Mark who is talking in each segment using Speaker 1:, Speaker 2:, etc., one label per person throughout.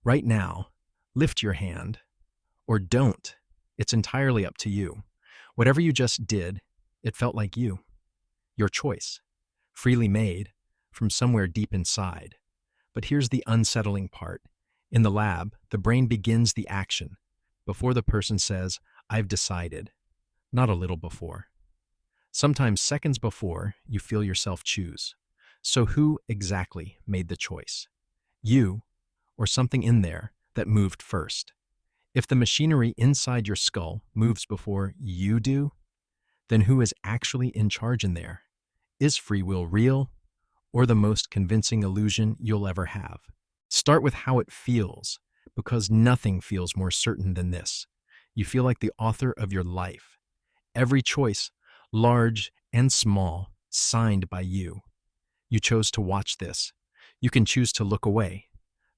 Speaker 1: Right now, lift your hand, or don't. It's entirely up to you. Whatever you just did, it felt like you. Your choice, freely made from somewhere deep inside. But here's the unsettling part. In the lab, the brain begins the action before the person says, I've decided. Not a little before. Sometimes seconds before you feel yourself choose. So who exactly made the choice? You, or something in there that moved first? If the machinery inside your skull moves before you do, then who is actually in charge in there? Is free will real, or the most convincing illusion you'll ever have? Start with how it feels, because nothing feels more certain than this. You feel like the author of your life. Every choice, large and small, signed by you. You chose to watch this. You can choose to look away.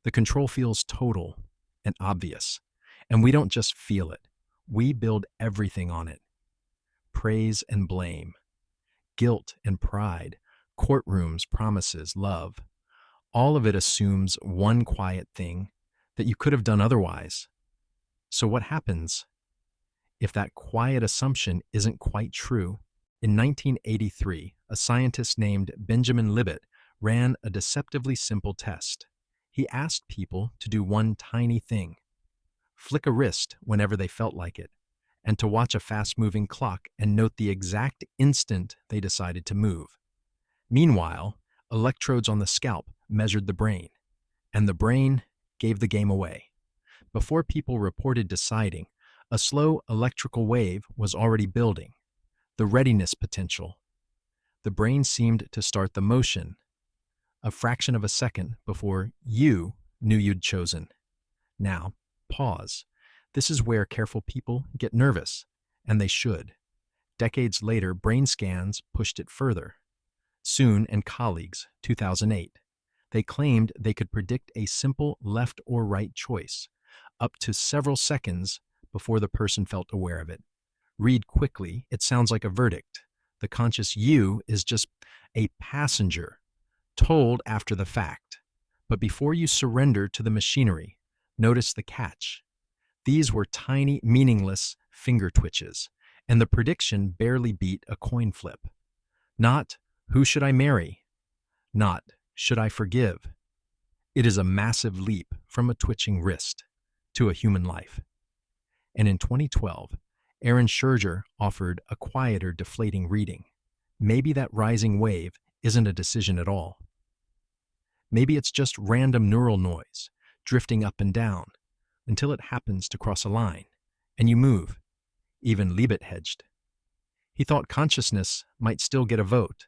Speaker 1: The control feels total and obvious. And we don't just feel it. We build everything on it. Praise and blame, guilt and pride, courtrooms, promises, love. All of it assumes one quiet thing that you could have done otherwise. So what happens if that quiet assumption isn't quite true? In 1983, a scientist named Benjamin Libet ran a deceptively simple test. He asked people to do one tiny thing: flick a wrist whenever they felt like it, and to watch a fast-moving clock and note the exact instant they decided to move. Meanwhile, electrodes on the scalp measured the brain, and the brain gave the game away. Before people reported deciding, a slow electrical wave was already building, the readiness potential. The brain seemed to start the motion, a fraction of a second before you knew you'd chosen. Now, pause. This is where careful people get nervous, and they should. Decades later, brain scans pushed it further. Soon and colleagues, 2008, they claimed they could predict a simple left or right choice, up to several seconds before the person felt aware of it. Read quickly, it sounds like a verdict. The conscious you is just a passenger, told after the fact. But before you surrender to the machinery, notice the catch. These were tiny, meaningless finger twitches, and the prediction barely beat a coin flip. Not, who should I marry? Not, should I forgive? It is a massive leap from a twitching wrist to a human life. And in 2012, Aaron Scherger offered a quieter, deflating reading. Maybe that rising wave isn't a decision at all. Maybe it's just random neural noise, drifting up and down, until it happens to cross a line, and you move. Even Libet hedged. He thought consciousness might still get a vote.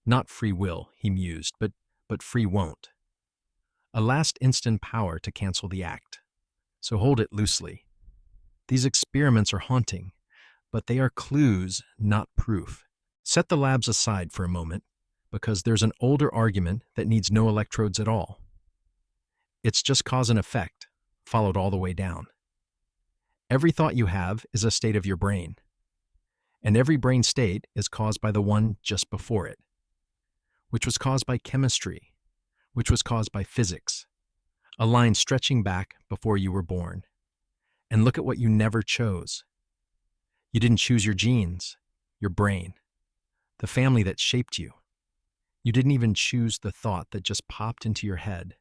Speaker 1: Not free will, he mused, but free won't. A last instant power to cancel the act. So hold it loosely. These experiments are haunting, but they are clues, not proof. Set the labs aside for a moment, because there's an older argument that needs no electrodes at all. It's just cause and effect, followed all the way down. Every thought you have is a state of your brain, and every brain state is caused by the one just before it, which was caused by chemistry, which was caused by physics, a line stretching back before you were born. And look at what you never chose. You didn't choose your genes, your brain, the family that shaped you. You didn't even choose the thought that just popped into your head,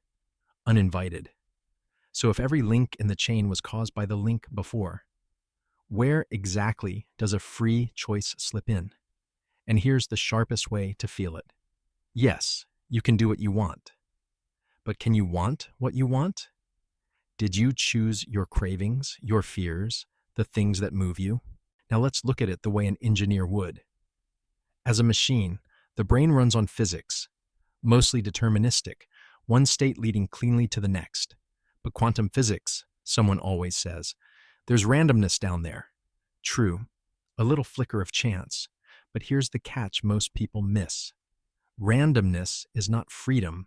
Speaker 1: uninvited. So if every link in the chain was caused by the link before, where exactly does a free choice slip in? And here's the sharpest way to feel it. Yes, you can do what you want. But can you want what you want? Did you choose your cravings, your fears, the things that move you? Now let's look at it the way an engineer would. As a machine, the brain runs on physics, mostly deterministic, one state leading cleanly to the next. But quantum physics, someone always says, there's randomness down there. True, a little flicker of chance, but here's the catch most people miss. Randomness is not freedom.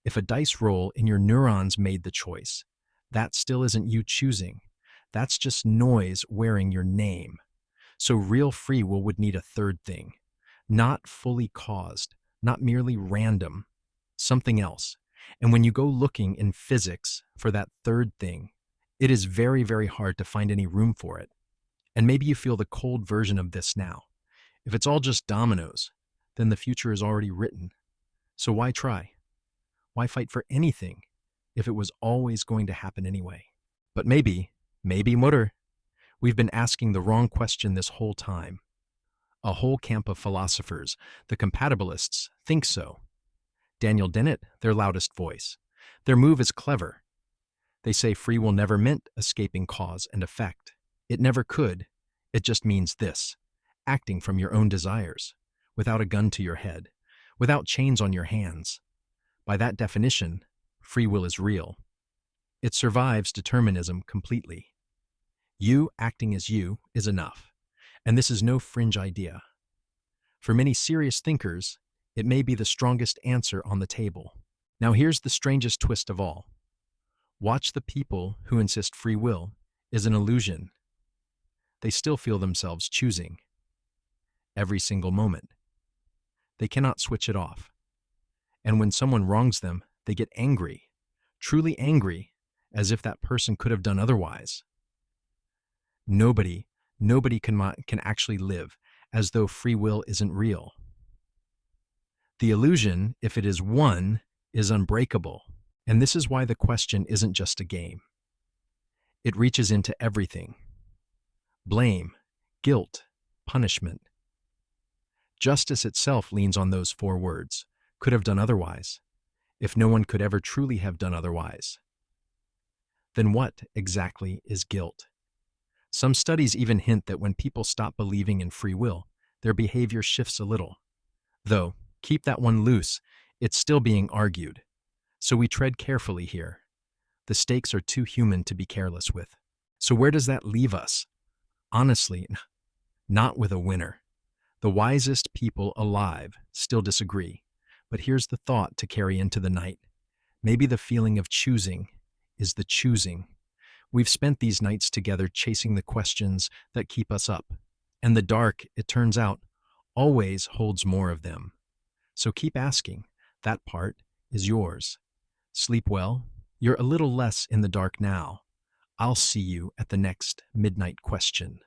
Speaker 1: If a dice roll in your neurons made the choice, that still isn't you choosing. That's just noise wearing your name. So real free will would need a third thing. Not fully caused, not merely random, something else. And when you go looking in physics for that third thing, it is very, very hard to find any room for it. And maybe you feel the cold version of this now. If it's all just dominoes, then the future is already written. So why try? Why fight for anything if it was always going to happen anyway? But maybe Mutter, we've been asking the wrong question this whole time. A whole camp of philosophers, the compatibilists, think so. Daniel Dennett, their loudest voice. Their move is clever. They say free will never meant escaping cause and effect. It never could. It just means this: acting from your own desires, without a gun to your head, without chains on your hands. By that definition, free will is real. It survives determinism completely. You acting as you is enough, and this is no fringe idea. For many serious thinkers, it may be the strongest answer on the table. Now here's the strangest twist of all. Watch the people who insist free will is an illusion. They still feel themselves choosing. Every single moment. They cannot switch it off. And when someone wrongs them, they get angry, truly angry, as if that person could have done otherwise. Nobody can actually live as though free will isn't real. The illusion, if it is one, is unbreakable. And this is why the question isn't just a game. It reaches into everything. Blame, guilt, punishment. Justice itself leans on those four words: could have done otherwise. If no one could ever truly have done otherwise, then what exactly is guilt? Some studies even hint that when people stop believing in free will, their behavior shifts a little. Though, keep that one loose, it's still being argued. So we tread carefully here. The stakes are too human to be careless with. So where does that leave us? Honestly, not with a winner. The wisest people alive still disagree. But here's the thought to carry into the night. Maybe the feeling of choosing is the choosing. We've spent these nights together chasing the questions that keep us up. And the dark, it turns out, always holds more of them. So keep asking. That part is yours. Sleep well. You're a little less in the dark now. I'll see you at the next midnight question.